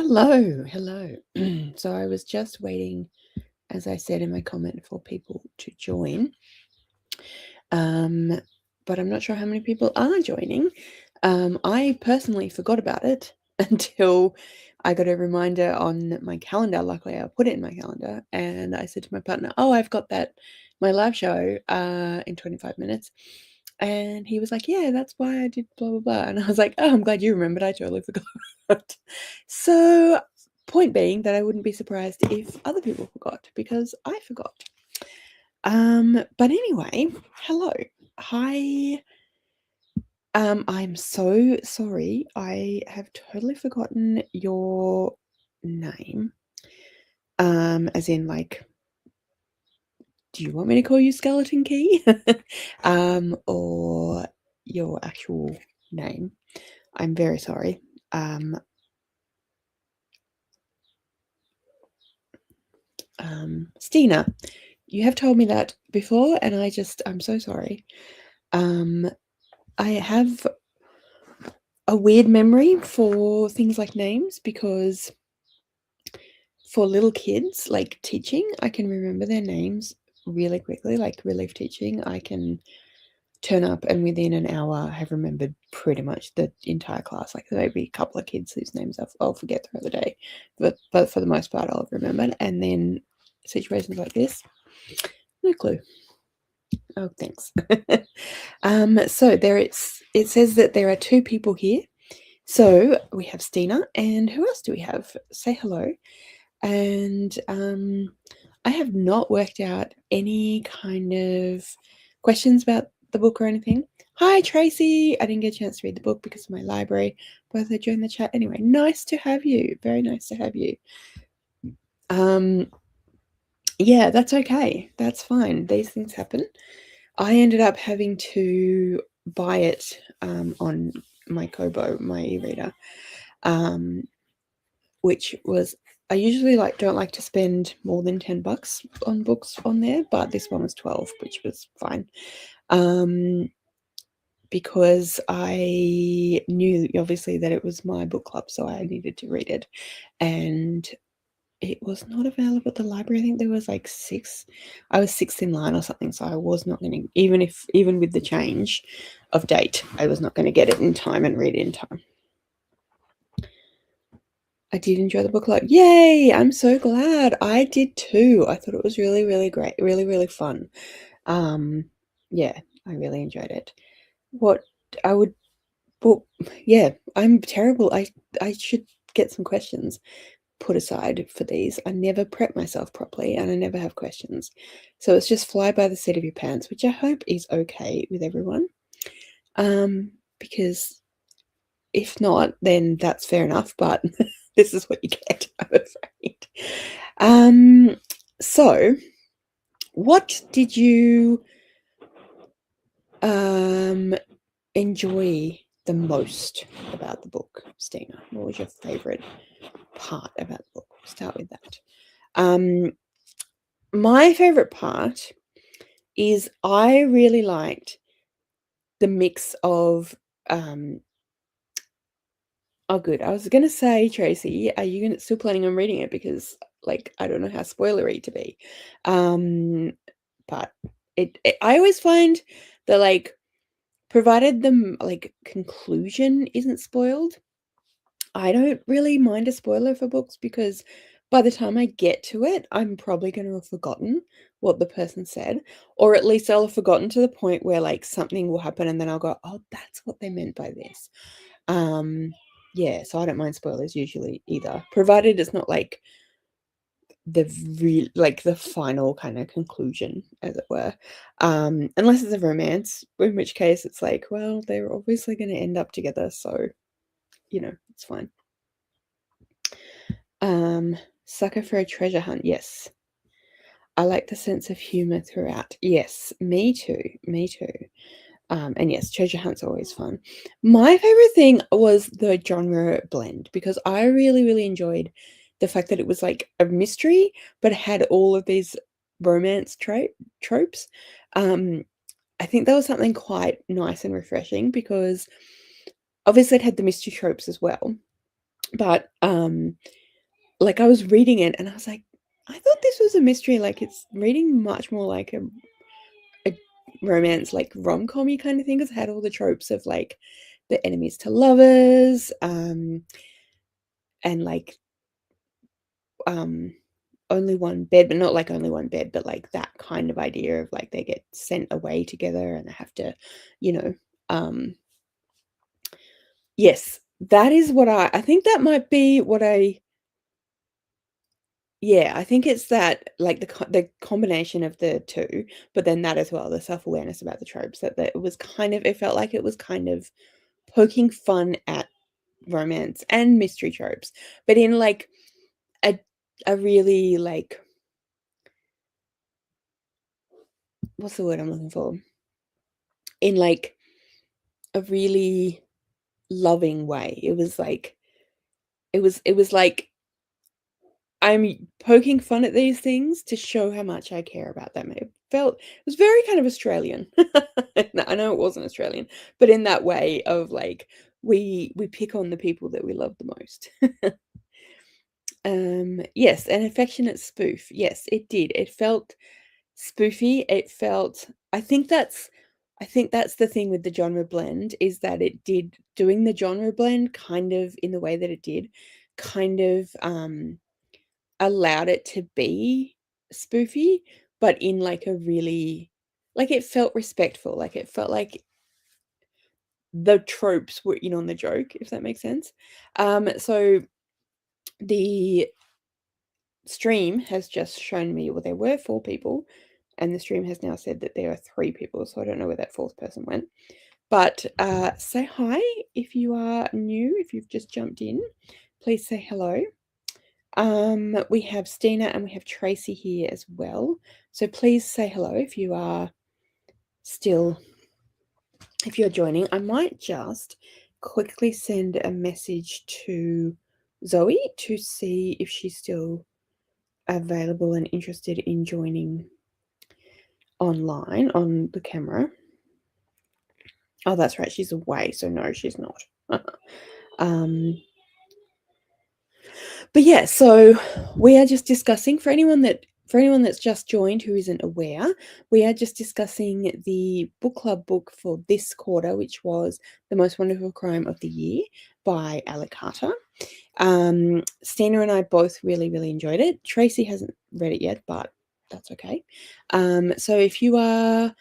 Hello. So I was just waiting, as I said in my comment, for people to join. But I'm not sure how many people are joining. I personally forgot about it until I got a reminder on my calendar. Luckily, I put it in my calendar, and I said to my partner, "Oh, I've got my live show in 25 minutes." And he was like, "Yeah, that's why I did blah blah blah." And I was like, "Oh, I'm glad you remembered. I totally forgot." So, point being that I wouldn't be surprised if other people forgot because I forgot. But anyway, hello. Hi. I'm so sorry. I have totally forgotten your name. As in, like, do you want me to call you Skeleton Key? Or your actual name? I'm very sorry. Stina, you have told me that before, and I'm so sorry. I have a weird memory for things like names because for little kids, like teaching, I can remember their names really quickly. Like relief teaching, I can turn up and within an hour have remembered pretty much the entire class. Like there may be a couple of kids whose names I'll forget throughout the day, but for the most part, I'll remember. And then situations like this, no clue. Oh, thanks. So it says that there are two people here. So we have Stina, and who else do we have? Say hello. And I have not worked out any kind of questions about the book or anything. Hi, Tracy. I didn't get a chance to read the book because of my library. Both are joined the chat. Anyway, nice to have you. Very nice to have you. Yeah, that's okay. That's fine. These things happen. I ended up having to buy it on my Kobo, my e-reader, which was I usually don't like to spend more than $10 on books on there, but this one was 12, which was fine. Because I knew obviously that it was my book club, so I needed to read it, and it was not available at the library. I think there was like I was sixth in line or something, so I was not going to, even with the change of date, I was not going to get it in time and read it in time. I did enjoy the book club. Yay! I'm so glad. I did too. I thought it was really, really great. Really, really fun. Yeah, I really enjoyed it. What I would Well, yeah, I'm terrible. I should get some questions put aside for these. I never prep myself properly and I never have questions. So it's just fly by the seat of your pants, which I hope is okay with everyone. Because if not, then that's fair enough, but this is what you get, I'm afraid. So what did you enjoy the most about the book, Stina? What was your favorite part about the book? We'll start with that. My favorite part is I really liked the mix of oh good. I was gonna say, Tracy, are you still planning on reading it? Because I don't know how spoilery to be. But I always find that provided the conclusion isn't spoiled, I don't really mind a spoiler for books because by the time I get to it, I'm probably going to have forgotten what the person said, or at least I'll have forgotten to the point where something will happen and then I'll go, "Oh, that's what they meant by this." Yeah, so I don't mind spoilers usually either, provided it's not the final kind of conclusion, as it were. Unless it's a romance, in which case it's well, they're obviously going to end up together, so it's fine. Sucker for a treasure hunt. Yes. I like the sense of humor throughout. Yes, me too. Me too. And yes, treasure hunt's always fun. My favorite thing was the genre blend because I really, really enjoyed the fact that it was like a mystery, but had all of these romance tropes. I think that was something quite nice and refreshing because obviously it had the mystery tropes as well. But like I was reading it and I was like, I thought this was a mystery. Like it's reading much more like a romance, like rom-com-y kind of thing, because it had all the tropes of like the enemies to lovers, and like only one bed, but not like only one bed, but like that kind of idea of like they get sent away together and they have to, you know, yes, that is what I think that might be what I think it's that, like, the combination of the 2, but then that as well, the self-awareness about the tropes, that it was kind of, it felt like it was kind of poking fun at romance and mystery tropes, but in, like, a really, like, what's the word I'm looking for? In, like, a really loving way. It was like I'm poking fun at these things to show how much I care about them. It was very kind of Australian. I know it wasn't Australian, but in that way of like we pick on the people that we love the most. Yes, an affectionate spoof. Yes, it did. It felt spoofy. It felt, I think that's the thing with the genre blend, is that it did, doing the genre blend kind of in the way that it did, kind of allowed it to be spoofy, but in like a really, like, it felt respectful, like it felt like the tropes were in on the joke, if that makes sense. So the stream has just shown me, well, there were 4 people, and the stream has now said that there are 3 people, so I don't know where that 4th person went. But say hi if you are new, if you've just jumped in, please say hello. We have Stina and we have Tracy here as well. So please say hello if you are still, if you're joining. I might just quickly send a message to Zoe to see if she's still available and interested in joining online on the camera. Oh, that's right, she's away, so no, she's not. But yeah, so we are just discussing, for anyone that's just joined who isn't aware, we are just discussing the book club book for this quarter, which was The Most Wonderful Crime of the Year by Aly Carter. Stina and I both really, really enjoyed it. Tracy hasn't read it yet, but that's okay. So if you are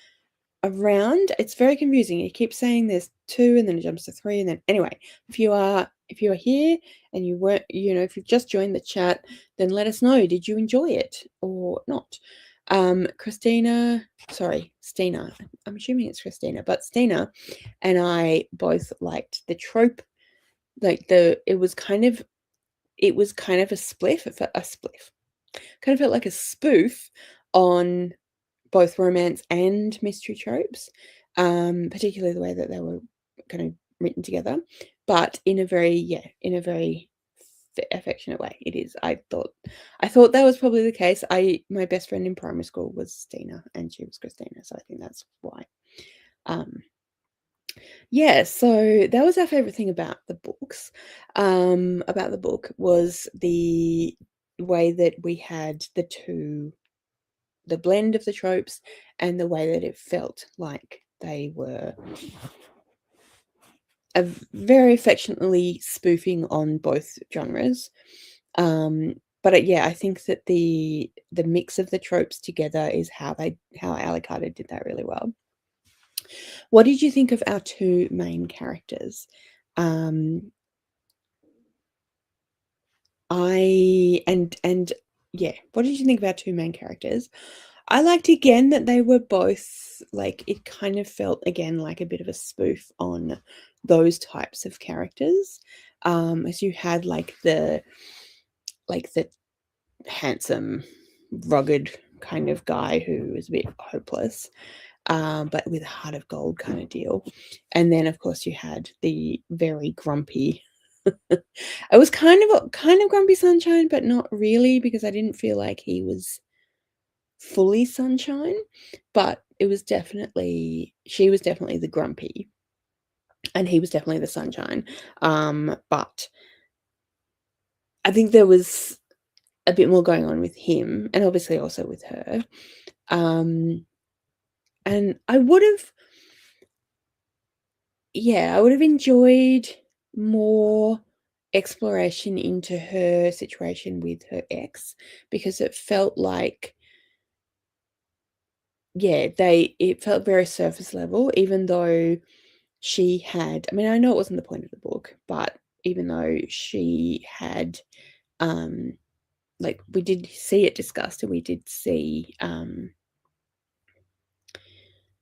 around, it's very confusing. It keeps saying there's 2 and then it jumps to 3, and then anyway, if you are here and you weren't, if you've just joined the chat, then let us know, did you enjoy it or not? Stina, I'm assuming it's Christina, but Stina and I both liked the trope, like it was kind of a spliff, kind of felt like a spoof on both romance and mystery tropes, particularly the way that they were kind of written together, but in a very affectionate way. It is. I thought that was probably the case. My best friend in primary school was Stina, and she was Christina, so I think that's why. Yeah, so that was our favorite thing about the books. About the book was the way that we had the blend of the tropes and the way that it felt like they were very affectionately spoofing on both genres. But yeah, I think that the mix of the tropes together is how Aly Carter did that really well. What did you think of our 2 main characters? Yeah, what did you think of our 2 main characters? I liked, again, that they were both, like, it kind of felt, again, like a bit of a spoof on those types of characters. As you had the handsome, rugged kind of guy who was a bit hopeless, but with a heart of gold kind of deal. And then, of course, you had the very grumpy. It was kind of grumpy sunshine, but not really, because I didn't feel like he was fully sunshine, but she was definitely the grumpy and he was definitely the sunshine. But I think there was a bit more going on with him, and obviously also with her. And I would have enjoyed more exploration into her situation with her ex, because it felt like, it felt very surface level, even though she had, I mean, I know it wasn't the point of the book, but even though she had, like, we did see it discussed, and we did see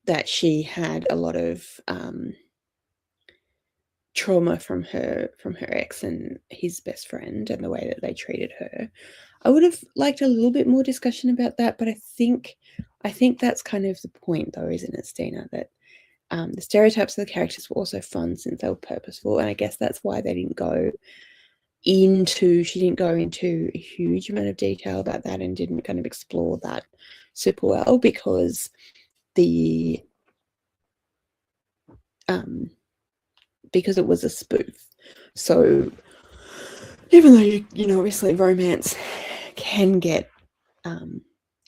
that she had a lot of trauma from her ex and his best friend, and the way that they treated her. I would have liked a little bit more discussion about that, but I think that's kind of the point, though, isn't it, Stina? That the stereotypes of the characters were also fun since they were purposeful, and I guess that's why she didn't go into a huge amount of detail about that, and didn't kind of explore that super well, because because it was a spoof. So even though obviously romance can get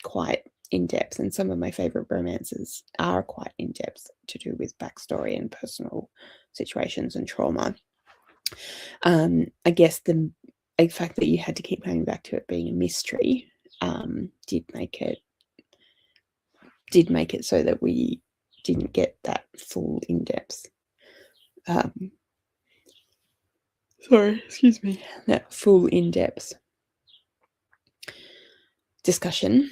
quite in-depth, and some of my favorite romances are quite in-depth, to do with backstory and personal situations and trauma, I guess the fact that you had to keep coming back to it being a mystery did make it so that we didn't get that full in-depth that full in-depth discussion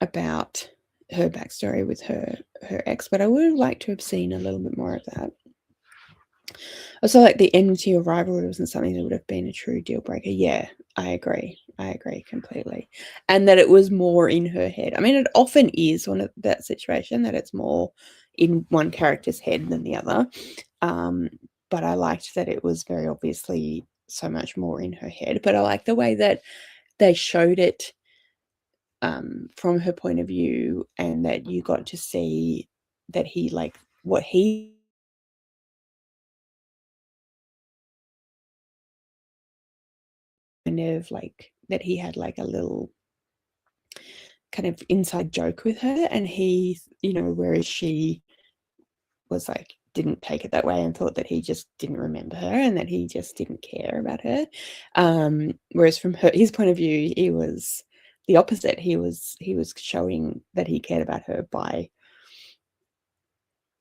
about her backstory with her ex. But I would have liked to have seen a little bit more of that. Also, like, the enmity or rivalry wasn't something that would have been a true deal breaker. Yeah, I agree completely. And that it was more in her head. I mean, it often is one of that situation, that it's more in one character's head than the other. But I liked that it was very obviously so much more in her head. But I like the way that they showed it from her point of view, and that you got to see that he, like, what he kind of like, that he had like a little kind of inside joke with her, and he, whereas she was like, didn't take it that way, and thought that he just didn't remember her, and that he just didn't care about her. Whereas from his point of view, he was the opposite. He was showing that he cared about her by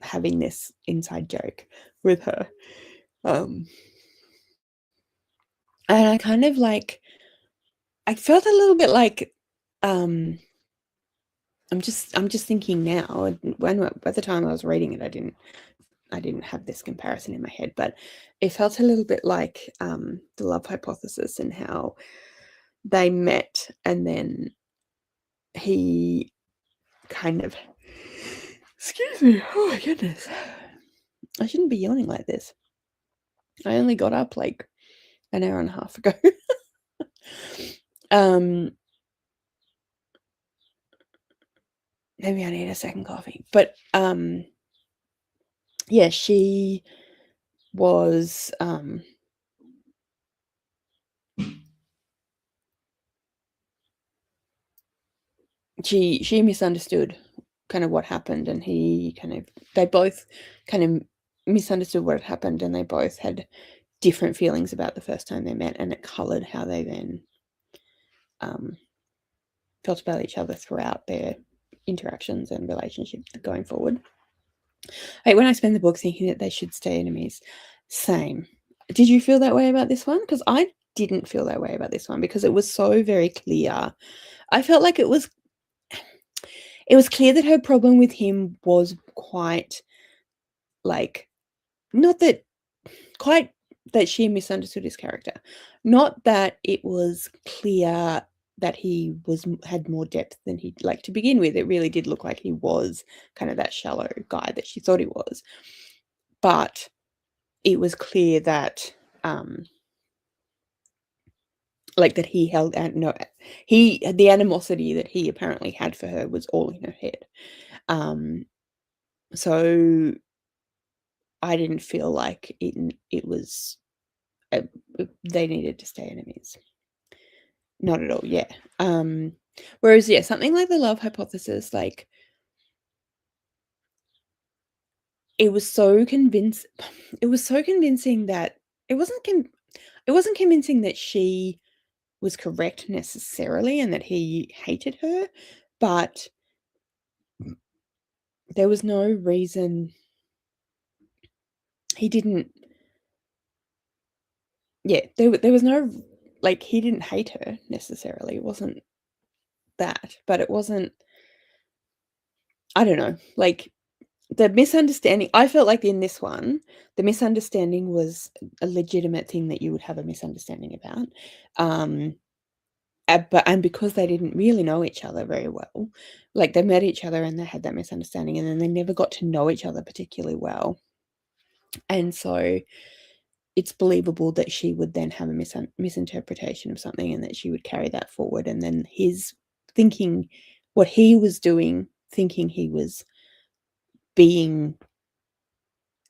having this inside joke with her. And I kind of like, I felt a little bit like, I'm just thinking now, by the time I was reading it, I didn't have this comparison in my head, but it felt a little bit like the love hypothesis, and how they met, and then he kind of, excuse me, oh my goodness, I shouldn't be yawning like this. I only got up like an hour and a half ago. Maybe I need a second coffee. But yeah, she was she misunderstood kind of what happened, and they both kind of misunderstood what had happened, and they both had different feelings about the first time they met, and it colored how they then felt about each other throughout their interactions and relationship going forward. When I spend the book thinking that they should stay enemies, same. Did you feel that way about this one? Because I didn't feel that way about this one, because it was so very clear. I felt like it was clear that her problem with him was quite, like, not that quite that she misunderstood his character. Not that it was clear that he had more depth than he, like, to begin with. It really did look like he was kind of that shallow guy that she thought he was. But it was clear that like, that he held the animosity that he apparently had for her was all in her head. So I didn't feel like it was they needed to stay enemies. Not at all, yeah. Whereas, yeah, something like The Love Hypothesis, like, it was so convincing that it wasn't convincing that she was correct necessarily and that he hated her, but there was no reason he didn't. Yeah, there was no, like, he didn't hate her necessarily. It wasn't that, but it wasn't, I don't know, like, the misunderstanding, I felt like in this one, the misunderstanding was a legitimate thing that you would have a misunderstanding about. And because they didn't really know each other very well, like, they met each other and they had that misunderstanding, and then they never got to know each other particularly well. And so it's believable that she would then have a misinterpretation of something and that she would carry that forward. And then his thinking, what he was doing, thinking he was being,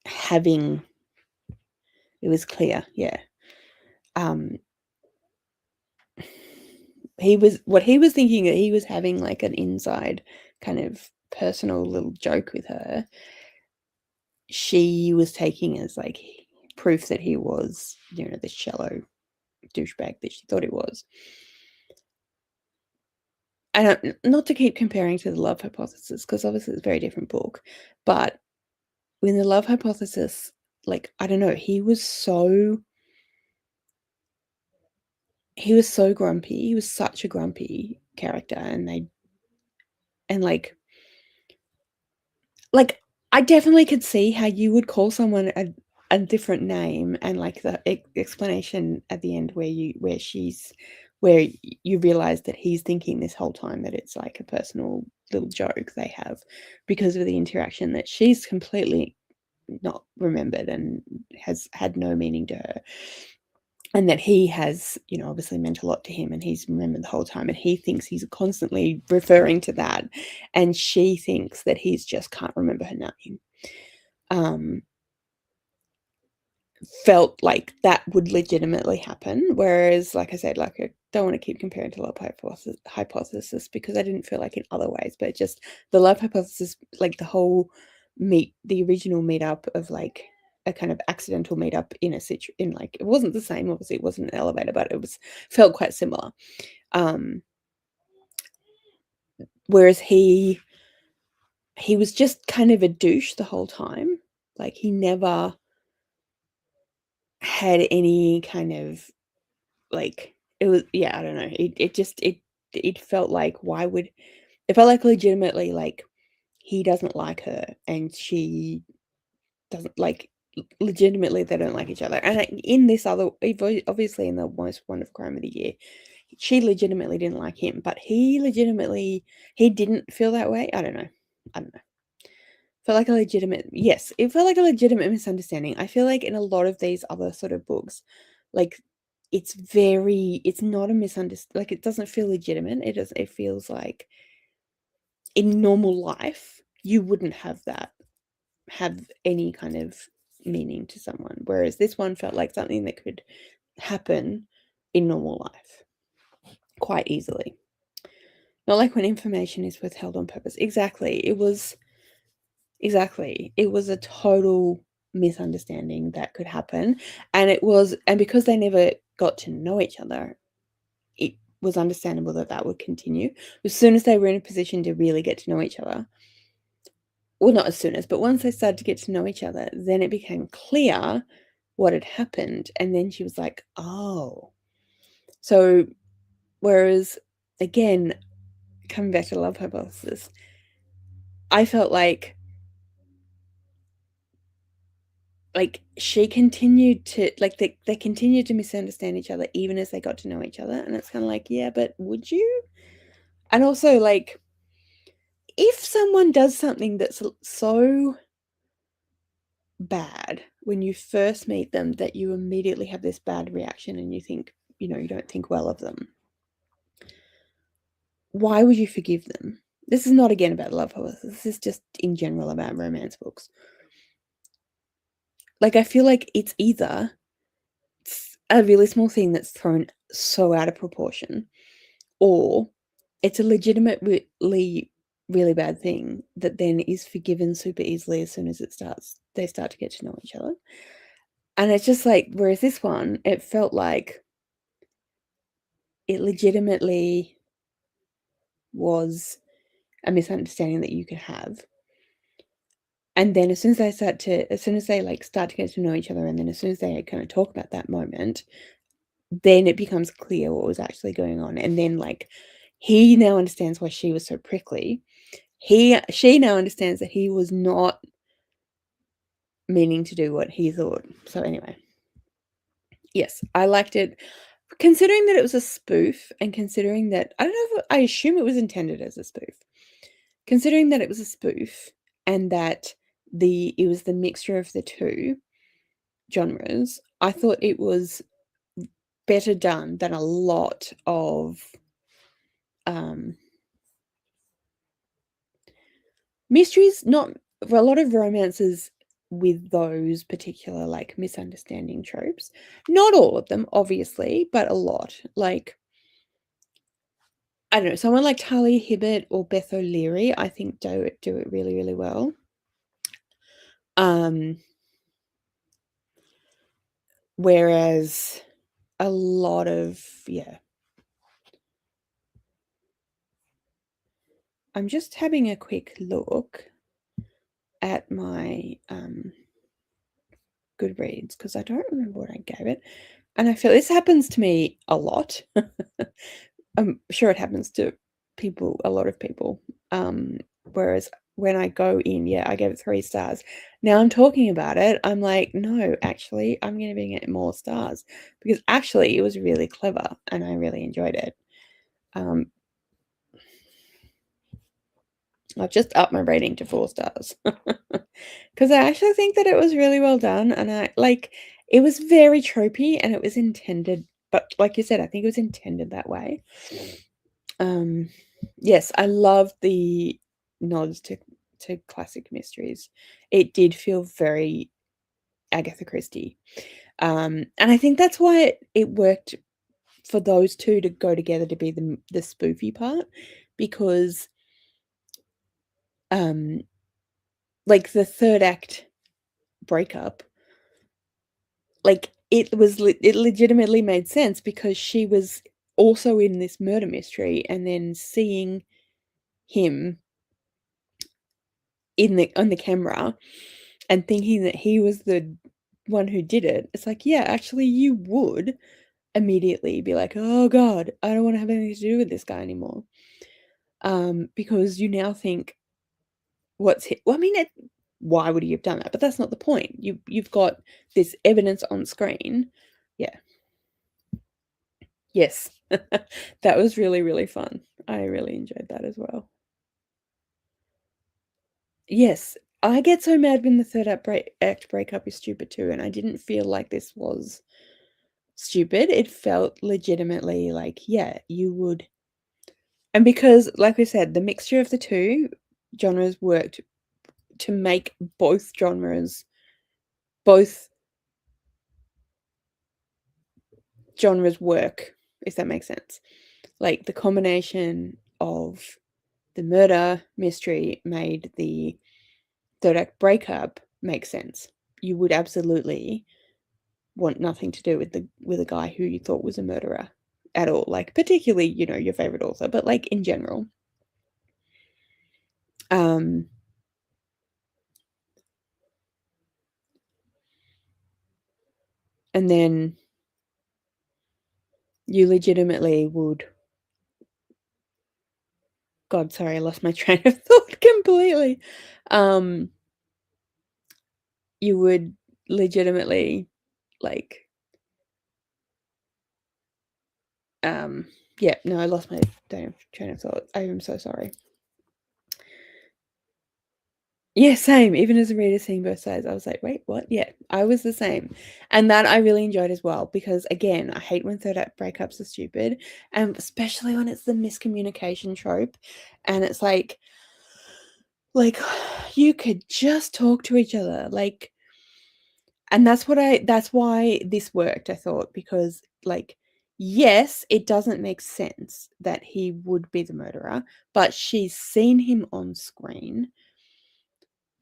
having, it was clear, yeah. What he was thinking, that he was having like an inside kind of personal little joke with her, she was taking as like proof that he was, this shallow douchebag that she thought he was. And not to keep comparing to The Love Hypothesis, because obviously it's a very different book, but in The Love Hypothesis, like, I don't know, he was so grumpy. He was such a grumpy character, and like, I definitely could see how you would call someone a different name, and like the explanation at the end where you realize that he's thinking this whole time that it's like a personal little joke they have because of the interaction that she's completely not remembered and has had no meaning to her. And that he has, obviously meant a lot to him, and he's remembered the whole time, and he thinks he's constantly referring to that, and she thinks that he's just can't remember her name. Felt like that would legitimately happen, whereas, like I said, like, I don't want to keep comparing to Love Hypothesis because I didn't feel like in other ways, but just the Love Hypothesis, like the original meetup of like a kind of accidental meetup in like, it wasn't the same, obviously it wasn't an elevator, but it felt quite similar. Whereas he was just kind of a douche the whole time. Like, he never had any kind of, like, it was, yeah, I don't know. It felt like, it felt like legitimately, like, he doesn't like her and she doesn't, like, legitimately they don't like each other. And in this other, obviously in the Most Wonderful Crime of the Year, she legitimately didn't like him, but he didn't feel that way. I don't know. Felt like a legitimate, yes, it felt like a legitimate misunderstanding. I feel like in a lot of these other sort of books, like, it's not a misunderstanding, like, it doesn't feel legitimate. It feels like in normal life, you wouldn't have any kind of meaning to someone. Whereas this one felt like something that could happen in normal life quite easily. Not like when information is withheld on purpose. Exactly. It was a total misunderstanding that could happen. And because they never got to know each other, it was understandable that would continue. As soon as they were in a position to really get to know each other, well, not as soon as, but once they started to get to know each other, then it became clear what had happened. And then she was like, oh. So, whereas, again, coming back to Love Hypothesis, I felt like she continued to, like, they continued to misunderstand each other even as they got to know each other. And it's kind of like, yeah, but would you? And also, like, if someone does something that's so bad when you first meet them that you immediately have this bad reaction and you think, you don't think well of them, why would you forgive them? This is not, again, about Love Hypothesis. This is just in general about romance books. Like, I feel like it's a really small thing that's thrown so out of proportion, or it's a legitimately really bad thing that then is forgiven super easily as soon as they start to get to know each other. And it's just like, whereas this one, it felt like it legitimately was a misunderstanding that you could have. And then as soon as they start to get to know each other, and then as soon as they kind of talk about that moment, then it becomes clear what was actually going on. And then like he now understands why she was so prickly. She now understands that he was not meaning to do what he thought. So anyway, yes, I liked it. Considering that it was a spoof, and considering that I don't know if I assume it was intended as a spoof. Considering that it was a spoof, and that it was the mixture of the two genres, I thought it was better done than a lot of mysteries, not a lot of romances with those particular like misunderstanding tropes. Not all of them, obviously, but a lot. Like, I don't know, someone like Talia Hibbert or Beth O'Leary, I think do it really, really well. Whereas a lot of, yeah. I'm just having a quick look at my Goodreads because I don't remember what I gave it. And I feel this happens to me a lot. I'm sure it happens to a lot of people. Whereas when I go in, yeah, I gave it 3 stars. Now I'm talking about it, I'm like, no, actually, I'm giving it more stars because actually it was really clever and I really enjoyed it. I've just upped my rating to 4 stars because I actually think that it was really well done, and it was very tropey and it was intended, but like you said, I think it was intended that way. Yes, I love the nods to classic mysteries. It did feel very Agatha Christie. And I think that's why it worked for those two to go together to be the spoofy part, because like the third act breakup, like it legitimately made sense because she was also in this murder mystery and then seeing him on the camera and thinking that he was the one who did it. It's like, yeah, actually you would immediately be like, oh god, I don't want to have anything to do with this guy anymore, because you now think, well, I mean, why would he have done that? But that's not the point. You've got this evidence on screen. Yeah. Yes. That was really, really fun. I really enjoyed that as well. Yes, I get so mad when the third act breakup is stupid too, and I didn't feel like this was stupid. It felt legitimately like, yeah, you would. And because, like we said, the mixture of the two genres worked to make both genres work, if that makes sense. Like the combination of the murder mystery made the third act breakup make sense. You would absolutely want nothing to do with a guy who you thought was a murderer at all. Like particularly, your favorite author, but like in general. And then you legitimately would. God, sorry, I lost my train of thought completely. You would legitimately like yeah, no, I lost my train of thought. I am so sorry. Yeah, same. Even as a reader seeing both sides, I was like, wait, what? Yeah, I was the same. And that I really enjoyed as well, because again, I hate when third act breakups are stupid, and especially when it's the miscommunication trope. And it's like you could just talk to each other. And that's why this worked, I thought, because like yes, it doesn't make sense that he would be the murderer, but she's seen him on screen.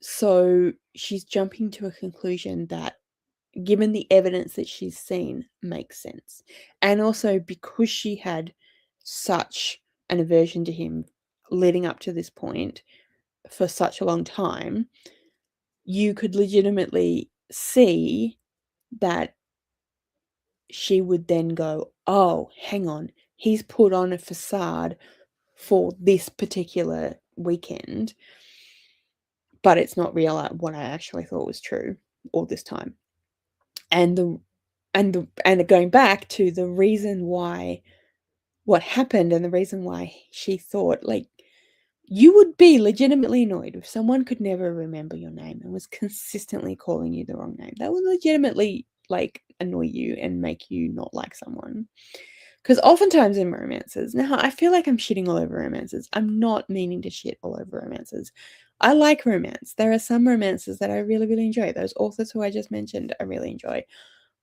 So she's jumping to a conclusion that, given the evidence that she's seen, makes sense. And also because she had such an aversion to him leading up to this point for such a long time, you could legitimately see that she would then go, oh, hang on, he's put on a facade for this particular weekend, but it's not real what I actually thought was true all this time. And going back to the reason why what happened and the reason why she thought, like, you would be legitimately annoyed if someone could never remember your name and was consistently calling you the wrong name. That would legitimately, like, annoy you and make you not like someone. Because oftentimes in romances, now I feel like I'm shitting all over romances. I'm not meaning to shit all over romances. I like romance. There are some romances that I really, really enjoy. Those authors who I just mentioned, I really enjoy.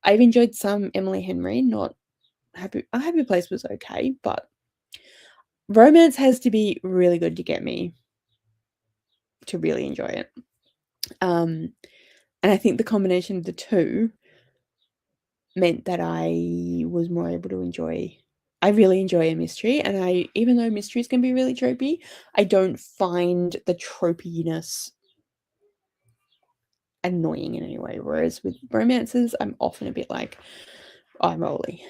I've enjoyed some Emily Henry, not Happy. A Happy Place was okay, but romance has to be really good to get me to really enjoy it. And I think the combination of the two meant that I was more able to enjoy. I really enjoy a mystery, and even though mysteries can be really tropey, I don't find the tropiness annoying in any way. Whereas with romances, I'm often a bit like, oh, I'm Rolly.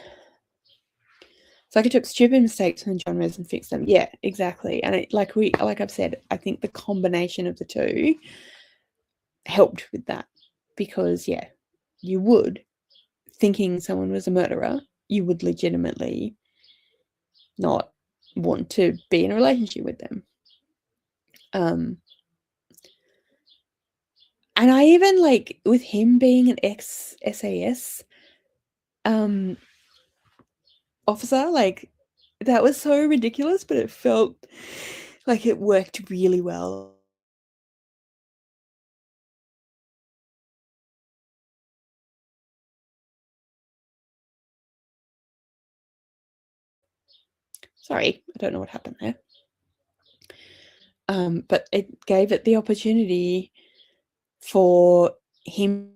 So I took stupid mistakes from genres and fixed them. Yeah, exactly. And like I've said, I think the combination of the two helped with that, because yeah, you would, thinking someone was a murderer, you would legitimately not want to be in a relationship with them. And I even, like, with him being an ex-SAS officer, like, that was so ridiculous, but it felt like it worked really well. Sorry, I don't know what happened there. But it gave it the opportunity for him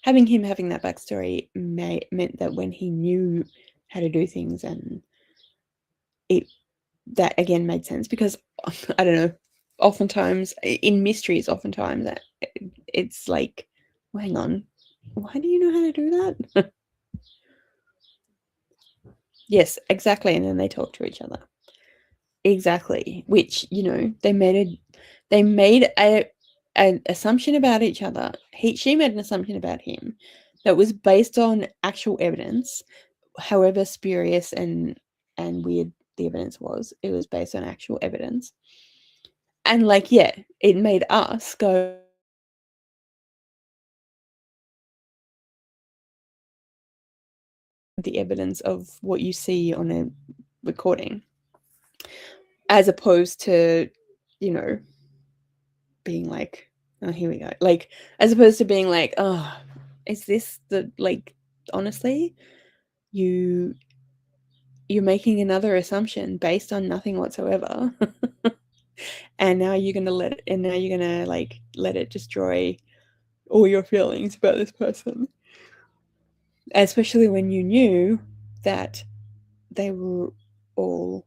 having that backstory meant that when he knew how to do things, and that again made sense, because I don't know, oftentimes in mysteries, that it's like, well, hang on, why do you know how to do that? Yes, exactly. And then they talk to each other. Exactly. Which, they made an assumption about each other. She made an assumption about him that was based on actual evidence, however spurious and weird the evidence was. It was based on actual evidence. And, like, yeah, it made us go, the evidence of what you see on a recording, as opposed to, being like, oh, here we go. Like, as opposed to being like, oh, is this the, like, honestly, you're making another assumption based on nothing whatsoever. And now you're gonna like let it destroy all your feelings about this person. Especially when you knew that they were all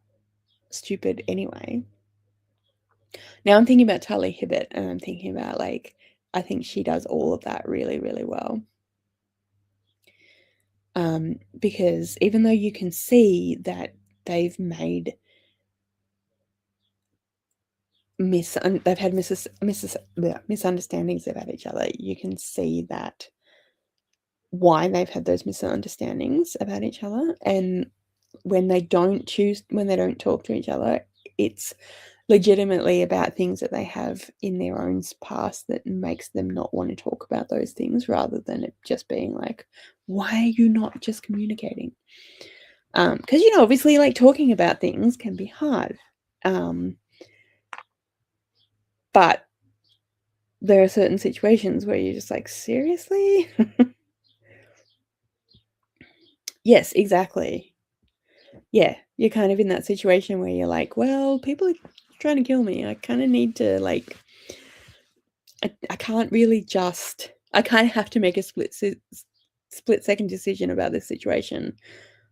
stupid anyway. Now I'm thinking about Talia Hibbert, and I'm thinking about, like, I think she does all of that really, really well. Because even though you can see that they've made they've had misunderstandings about each other, you can see that why they've had those misunderstandings about each other. And when they don't talk to each other, it's legitimately about things that they have in their own past that makes them not want to talk about those things, rather than it just being like, why are you not just communicating? Because, you know, obviously, like, talking about things can be hard. But there are certain situations where you're just like, seriously? Yes, exactly. Yeah, you're kind of in that situation where you're like, well, people are trying to kill me. I kind of need to, like, I can't really just, I kind of have to make a split second decision about this situation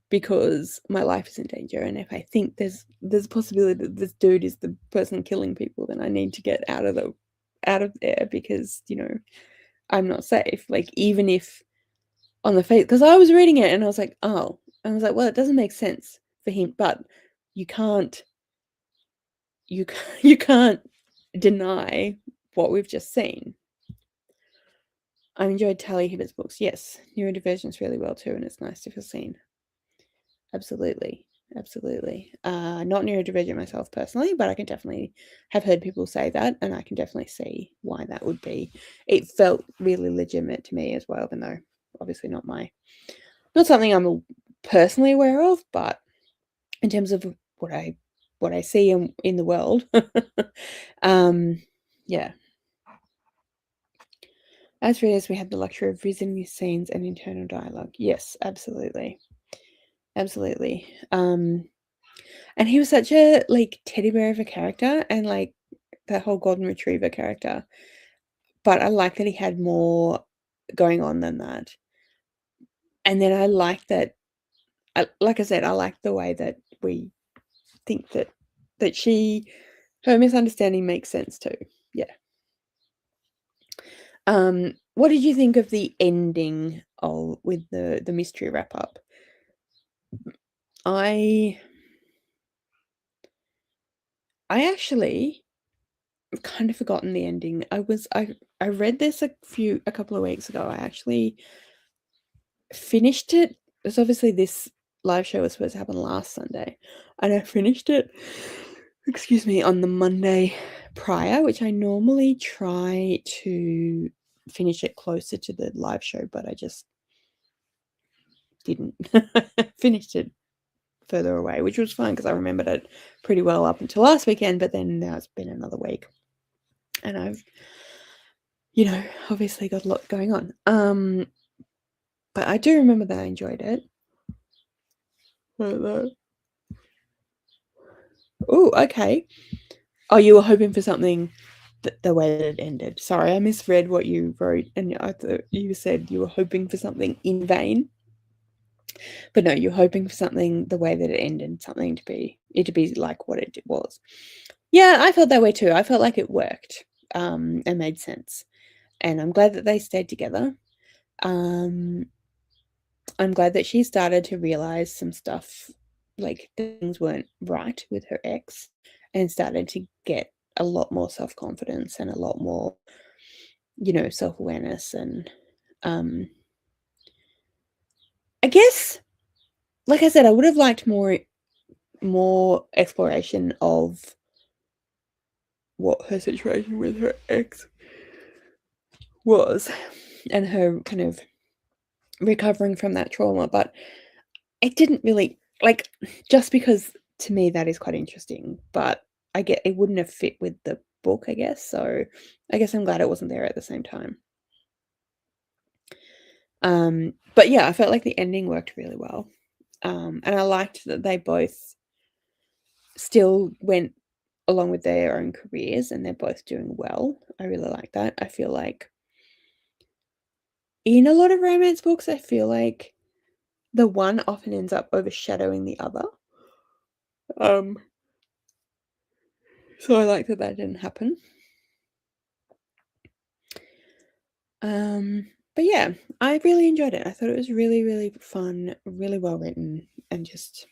because my life is in danger. And if I think there's a possibility that this dude is the person killing people, then I need to get out of there because, you know, I'm not safe. Like, even if on the face, because I was reading it and I was like, oh, and I was like, well, it doesn't make sense for him, but you can't, you can't deny what we've just seen. I enjoyed Tally Hibbert's books. Yes, neurodivergence really well too, and it's nice to feel seen. Absolutely, absolutely. Not neurodivergent myself personally, but I can definitely have heard people say that, and I can definitely see why that would be. It felt really legitimate to me as well, even though obviously not something I'm personally aware of, but in terms of what I see in the world, yeah. As readers, we had the luxury of visiting these scenes and internal dialogue. Yes, absolutely, absolutely. And he was such a, like, teddy bear of a character, and, like, that whole golden retriever character. But I like that he had more going on than that. And then I like that, like I said, I like the way that we think that her misunderstanding makes sense too. Yeah. What did you think of the ending with the mystery wrap up? I actually have kind of forgotten the ending. I read this a couple of weeks ago. I actually finished it. It's obviously this live show was supposed to happen last Sunday, and I finished it, excuse me, on the Monday prior, which I normally try to finish it closer to the live show, but I just didn't. Finished it further away, which was fine because I remembered it pretty well up until last weekend, but then now it's been another week and I've, you know, obviously got a lot going on. But I do remember that I enjoyed it. Oh, okay. Oh, you were hoping for something the way that it ended. Sorry, I misread what you wrote, and I thought you said you were hoping for something in vain. But no, you're hoping for something the way that it ended, something to be like what it was. Yeah, I felt that way too. I felt like it worked, and made sense. And I'm glad that they stayed together. I'm glad that she started to realize some stuff, like things weren't right with her ex, and started to get a lot more self-confidence and a lot more, you know, self-awareness. And I guess, like I said, I would have liked more exploration of what her situation with her ex was and her kind of recovering from that trauma, but it didn't really, like, just because to me that is quite interesting, but I get it wouldn't have fit with the book, I guess. So I guess I'm glad it wasn't there at the same time. But yeah, I felt like the ending worked really well. And I liked that they both still went along with their own careers and they're both doing well. I really like that. I feel like in a lot of romance books, I feel like the one often ends up overshadowing the other. Um, so I like that didn't happen. But yeah, I really enjoyed it. I thought it was really, really fun, really well written, and just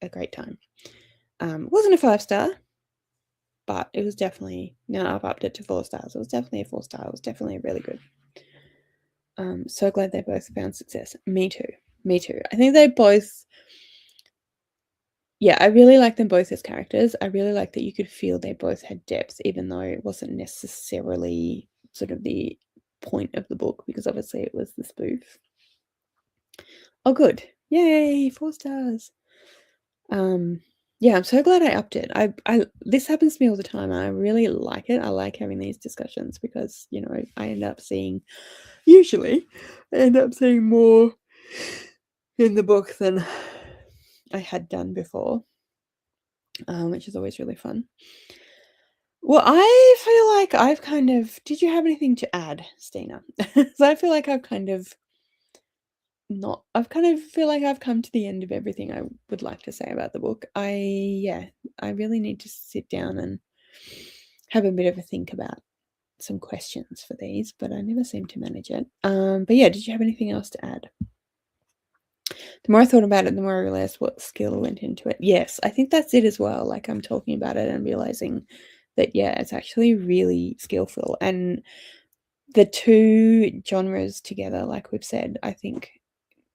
a great time. It wasn't a 5-star, but it was definitely, now I've upped it to 4 stars. It was definitely a 4-star. It was definitely really good. So glad they both found success. Me too. Me too. I think they both, yeah, I really like them both as characters. I really like that you could feel they both had depth, even though it wasn't necessarily sort of the point of the book, because obviously it was the spoof. Oh, good. Yay, 4 stars. Yeah, I'm so glad I upped it. This happens to me all the time. I really like it. I like having these discussions because, I usually end up seeing more in the book than I had done before, which is always really fun. Well, I feel like did you have anything to add, Stina? So I feel like I've kind of feel like I've come to the end of everything I would like to say about the book. I really need to sit down and have a bit of a think about some questions for these, but I never seem to manage it. But yeah, did you have anything else to add? The more I thought about it, the more I realized what skill went into it. Yes, I think that's it as well. Like, I'm talking about it and realizing that, yeah, it's actually really skillful. And the two genres together, like we've said, I think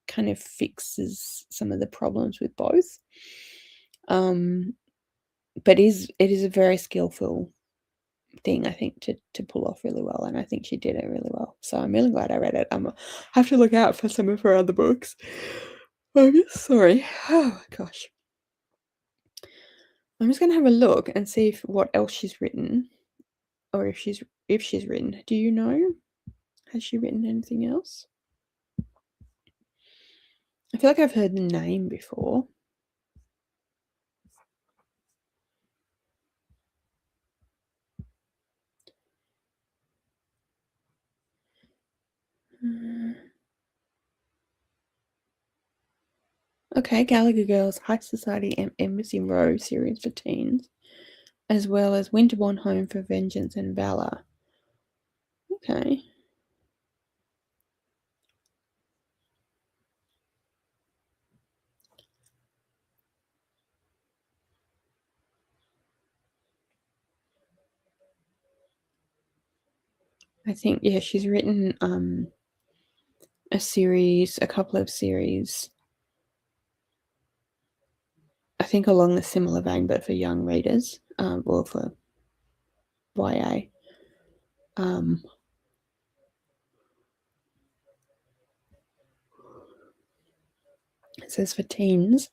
kind of fixes some of the problems with both. But it is a very skillful thing, I think, to pull off really well, and I think she did it really well. So I'm really glad I read it. I have to look out for some of her other books. I'm just sorry. Oh gosh. I'm just gonna have a look and see what else she's written, or if she's written. Do you know? Has she written anything else? I feel like I've heard the name before. Okay, Gallagher Girls, High Society and Embassy Row series for teens, as well as Winterbourne Home for Vengeance and Valor. Okay. I think, yeah, she's written a couple of series, I think along the similar vein, but for young readers, or for YA. It says for teens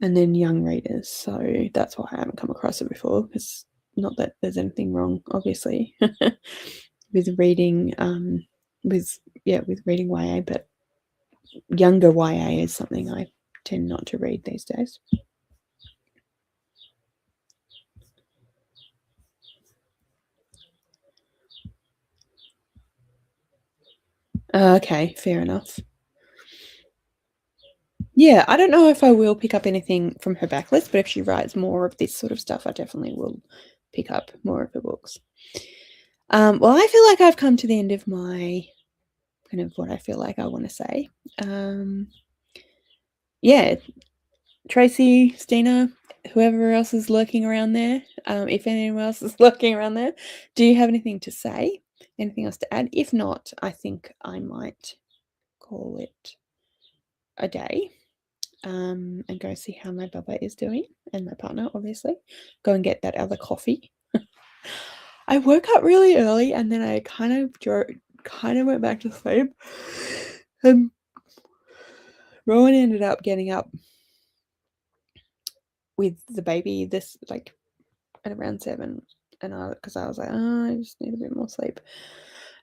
and then young readers, so that's why I haven't come across it before. Because not that there's anything wrong, obviously, with reading, with reading YA, but younger YA is something I tend not to read these days. Okay, fair enough. Yeah, I don't know if I will pick up anything from her backlist, but if she writes more of this sort of stuff, I definitely will pick up more of her books. Well, I feel like I've come to the end of my kind of what I feel like I want to say. Yeah, Tracy, Stina, whoever else is lurking around there, if anyone else is lurking around there, do you have anything to say? Anything else to add? If not, I think I might call it a day. And go see how my bubba is doing, and my partner, obviously. Go and get that other coffee. I woke up really early, and then I kind of went back to sleep. And Rowan ended up getting up with the baby at around 7, and because I was like, oh, I just need a bit more sleep,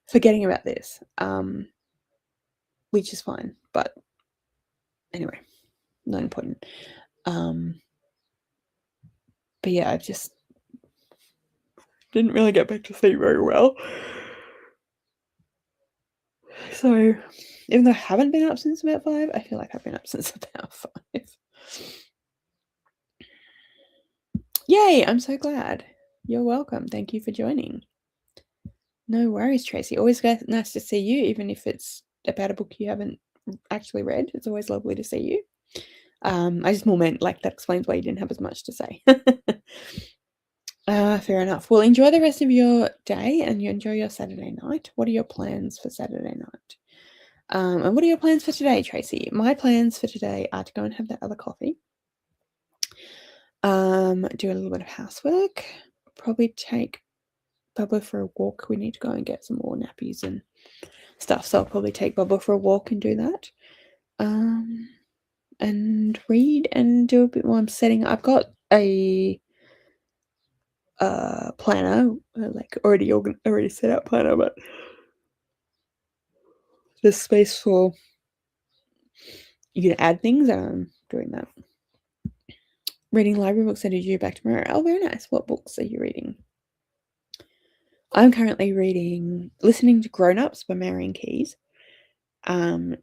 forgetting about this, which is fine. But anyway, not important. But yeah, I just didn't really get back to sleep very well. So, even though I haven't been up since about 5, I feel like I've been up since about 5. Yay! I'm so glad. You're welcome. Thank you for joining. No worries, Tracy. Always nice to see you, even if it's about a book you haven't actually read. It's always lovely to see you. I just more meant like that explains why you didn't have as much to say. Fair enough. Well, enjoy the rest of your day and you enjoy your Saturday night. What are your plans for Saturday night? And what are your plans for today, Tracy? My plans for today are to go and have that other coffee. Do a little bit of housework. Probably take Bubba for a walk. We need to go and get some more nappies and stuff. So I'll probably take Bubba for a walk and do that. and read and do a bit more. I'm setting. I've got a planner, like already set out planner, but there's space for you can add things. I'm doing that. Reading library books that are due back tomorrow. Oh, very nice. What books are you reading? I'm currently listening to Grown Ups by Marion Keyes, and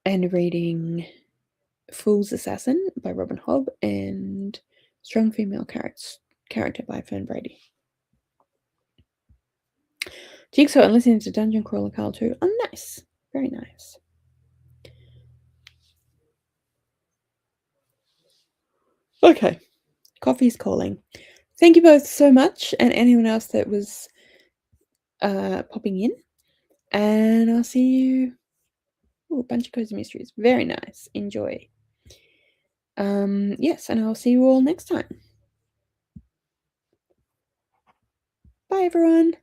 reading Fool's Assassin by Robin Hobb and Strong Female Character by Fern Brady. Jigsaw and listening to Dungeon Crawler Carl too. Oh, nice. Very nice. Okay. Coffee's calling. Thank you both so much, and anyone else that was popping in. And I'll see you. Ooh, a bunch of cozy mysteries. Very nice. Enjoy. Yes, and I'll see you all next time. Bye, everyone.